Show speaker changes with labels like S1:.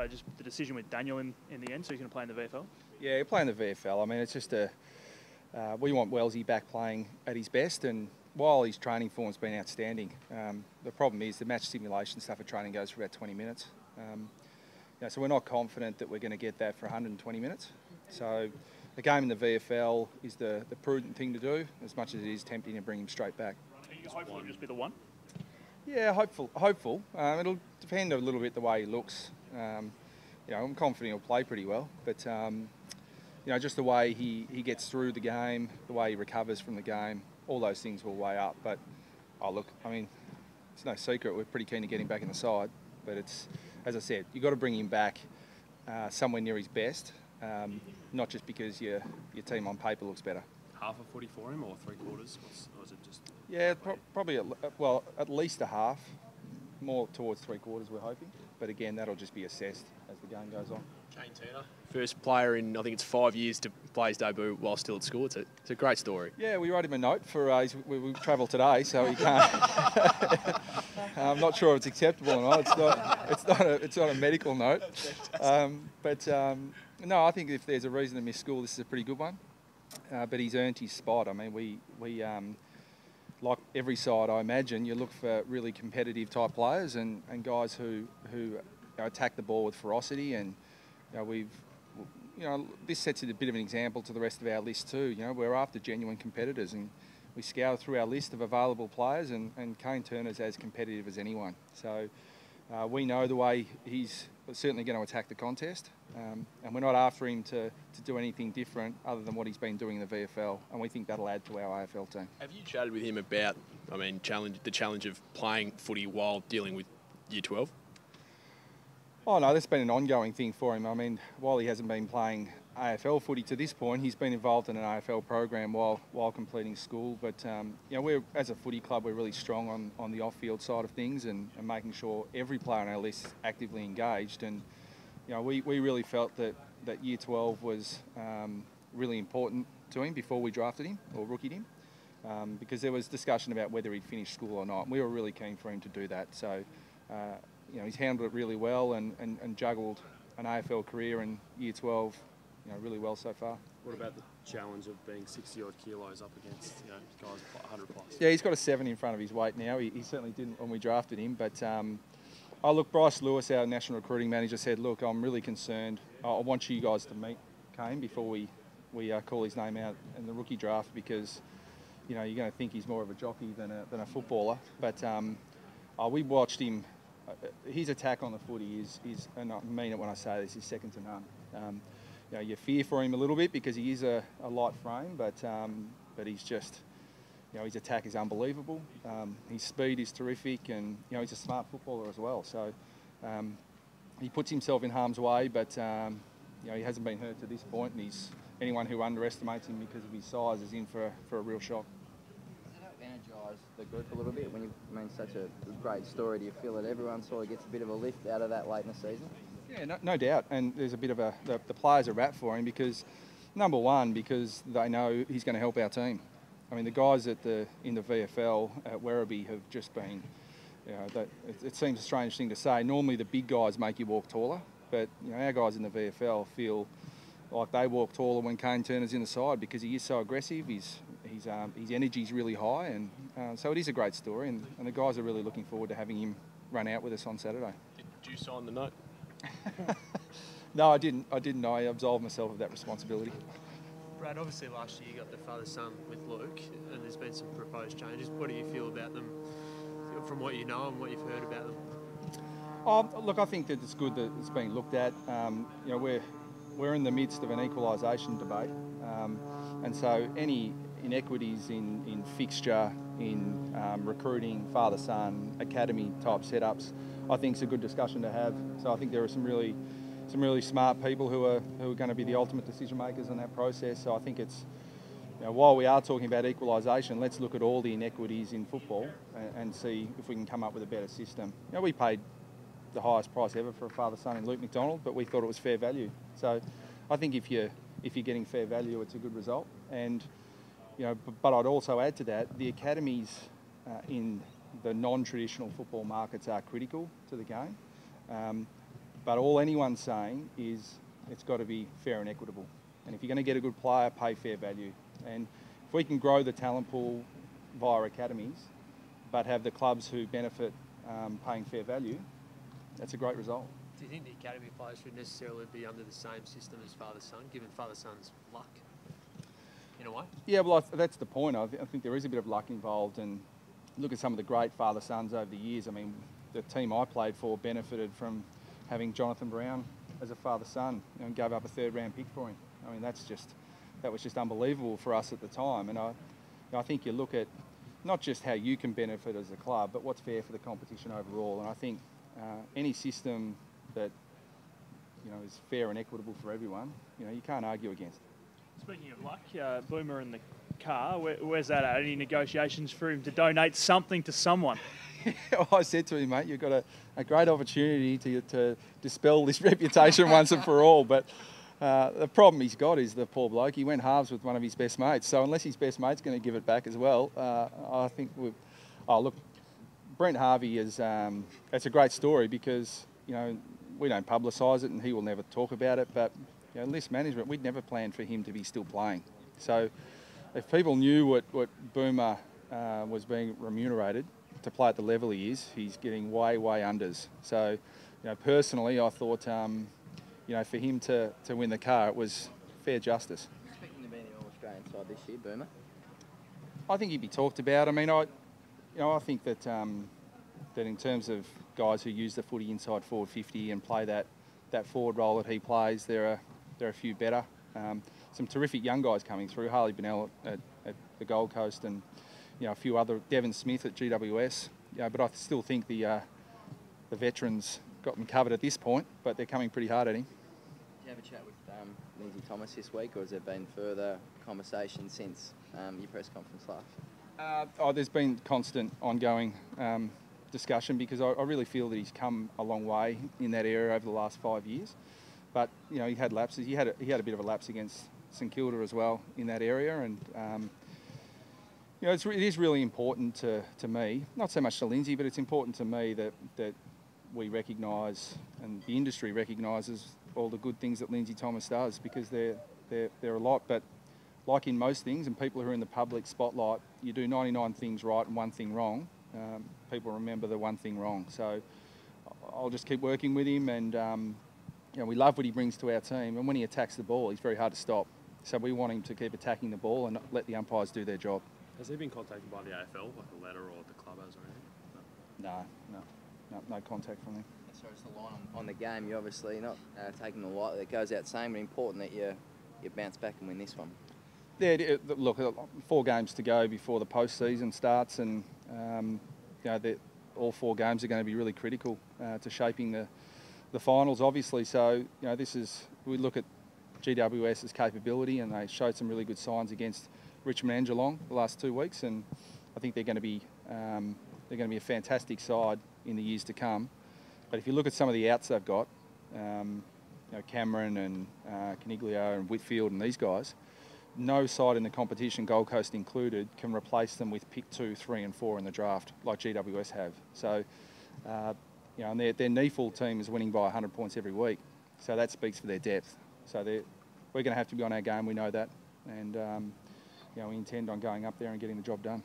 S1: just the decision with Daniel in the end, so he's going to play in the VFL?
S2: Yeah, he'll play in the VFL. I mean, it's just we want Wellesley back playing at his best, and while his training form's been outstanding, the problem is the match simulation stuff at training goes for about 20 minutes. So we're not confident that we're going to get that for 120 minutes. So the game in the VFL is the prudent thing to do, as much as it is tempting to bring him straight back.
S1: Are you hopeful it'll just be the one?
S2: Yeah, hopeful. It'll depend a little bit the way he looks. I'm confident he'll play pretty well, but just the way he gets through the game, the way he recovers from the game, all those things will weigh up. But it's no secret we're pretty keen to get him back in the side. But it's, as I said, you've got to bring him back somewhere near his best, not just because your team on paper looks better.
S3: Half a footy for him, or 3/4, or is it just?
S2: Yeah, probably at least a half, more towards 3/4 we're hoping. But again, that'll just be assessed as the game goes on.
S4: Kane Turner,
S5: first player in, I think it's 5 years to play his debut while still at school. It's a great story.
S2: Yeah, we wrote him a note for we travel today, so he can't. I'm not sure if it's acceptable or not. It's not a medical note. No, I think if there's a reason to miss school, this is a pretty good one. But he's earned his spot. I mean, we like every side, I imagine, you look for really competitive type players and guys who attack the ball with ferocity. And this sets it a bit of an example to the rest of our list too. We're after genuine competitors, and we scour through our list of available players, and Kane Turner's as competitive as anyone. So we know the way he's certainly going to attack the contest, and we're not after him to do anything different other than what he's been doing in the VFL, and we think that'll add to our AFL team.
S5: Have you chatted with him about, the challenge of playing footy while dealing with Year 12?
S2: Oh no, that's been an ongoing thing for him. I mean, while he hasn't been playing AFL footy to this point, he's been involved in an AFL program while completing school. But we're, as a footy club, we're really strong on the off-field side of things and making sure every player on our list is actively engaged. And we really felt that Year 12 was really important to him before we drafted him or rookied him, because there was discussion about whether he'd finish school or not. And we were really keen for him to do that. So he's handled it really well and juggled an AFL career and Year 12 really well so far.
S3: What about the challenge of being 60-odd kilos up against guys 100 plus?
S2: Yeah, he's got a 7 in front of his weight now. He certainly didn't when we drafted him. But Bryce Lewis, our national recruiting manager, said, look, I'm really concerned. I want you guys to meet Kane before we call his name out in the rookie draft, because you're going to think he's more of a jockey than a footballer. But we watched him. His attack on the footy is, and I mean it when I say this, is second to none. You fear for him a little bit because he is a light frame, but he's just, his attack is unbelievable. His speed is terrific, and he's a smart footballer as well. So he puts himself in harm's way, but he hasn't been hurt to this point, and anyone who underestimates him because of his size is in for a real shock.
S4: Does it help energise the group a little bit when you've such a great story? Do you feel that everyone sort of gets a bit of a lift out of that late in the season?
S2: Yeah, no doubt. And there's a bit of the players are wrapped for him because, number one, because they know he's going to help our team. I mean, the guys in the VFL at Werribee have just been, it seems a strange thing to say. Normally the big guys make you walk taller, but our guys in the VFL feel like they walk taller when Kane Turner's in the side because he is so aggressive. His energy's really high, and so it is a great story, and the guys are really looking forward to having him run out with us on Saturday.
S5: Did you sign the note?
S2: No, I didn't. I absolved myself of that responsibility.
S6: Brad, obviously last year you got the father-son with Luke, and there's been some proposed changes. What do you feel about them from what you know and what you've heard about them?
S2: Look, I think that it's good that it's being looked at. We're in the midst of an equalisation debate, and so any inequities in fixture, in recruiting, father-son, academy type setups, I think it's a good discussion to have. So I think there are some really smart people who are going to be the ultimate decision makers in that process. So I think it's, while we are talking about equalisation, let's look at all the inequities in football and see if we can come up with a better system. We paid the highest price ever for a father-son in Luke McDonald, but we thought it was fair value. So I think if you're getting fair value, it's a good result. And but I'd also add to that, the academies in the non-traditional football markets are critical to the game. But all anyone's saying is it's got to be fair and equitable. And if you're going to get a good player, pay fair value. And if we can grow the talent pool via academies, but have the clubs who benefit paying fair value, that's a great result.
S6: Do you think the academy players should necessarily be under the same system as father-son, given father-son's luck, in a way?
S2: Yeah, well, that's the point. I think there is a bit of luck involved. And look at some of the great father-sons over the years. I mean, the team I played for benefited from having Jonathan Brown as a father-son and gave up a third-round pick for him. I mean, that was just unbelievable for us at the time. And I think you look at not just how you can benefit as a club, but what's fair for the competition overall. And I think any system that is fair and equitable for everyone, you can't argue against.
S1: Speaking of luck, Boomer in the car, where's that at? Any negotiations for him to donate something to someone?
S2: I said to him, mate, you've got a great opportunity to dispel this reputation once and for all. But the problem he's got is the poor bloke. He went halves with one of his best mates. So unless his best mate's going to give it back as well, I think we've... Oh, look, Brent Harvey is... it's a great story because, we don't publicise it and he will never talk about it. But list management, we'd never planned for him to be still playing. So if people knew what Boomer was being remunerated to play at the level he is, he's getting way unders. So, personally, I thought, for him to win the car, it was fair justice.
S4: Expecting to be in the All-Australian side this year, Boomer?
S2: I think he'd be talked about. I mean, I think that that in terms of guys who use the footy inside forward 50 and play that forward role that he plays, there are a few better. Some terrific young guys coming through. Harley Bennell at the Gold Coast and a few other, Devon Smith at GWS. But I still think the veterans got them covered at this point, but they're coming pretty hard at him.
S4: Did you have a chat with Lindsay Thomas this week, or has there been further conversation since your press conference last?
S2: There's been constant, ongoing discussion because I really feel that he's come a long way in that area over the last 5 years. But he had lapses. He had a bit of a lapse against St Kilda as well in that area, and it is really important to me, not so much to Lindsay, but it's important to me that we recognise and the industry recognises all the good things that Lindsay Thomas does, because they're a lot. But like in most things, and people who are in the public spotlight, you do 99 things right and one thing wrong. People remember the one thing wrong. So I'll just keep working with him, and we love what he brings to our team. And when he attacks the ball, he's very hard to stop. So we want him to keep attacking the ball and let the umpires do their job.
S3: Has he been contacted by the AFL, like a letter or the club has or anything?
S2: No contact from him.
S4: So it's the line on the game. You're obviously not taking the light that goes out saying, but important that you bounce back and win this one.
S2: Yeah, look, 4 games to go before the postseason starts, and all 4 games are going to be really critical to shaping the finals, obviously. So we look at GWS's capability, and they showed some really good signs against Richmond and Geelong the last 2 weeks, and I think they're going to be a fantastic side in the years to come. But if you look at some of the outs they've got, Cameron and Caniglio and Whitfield and these guys, no side in the competition, Gold Coast included, can replace them with pick 2, 3 and 4 in the draft like GWS have. So, and their NEFL team is winning by 100 points every week. So that speaks for their depth. So we're going to have to be on our game, we know that. And we intend on going up there and getting the job done.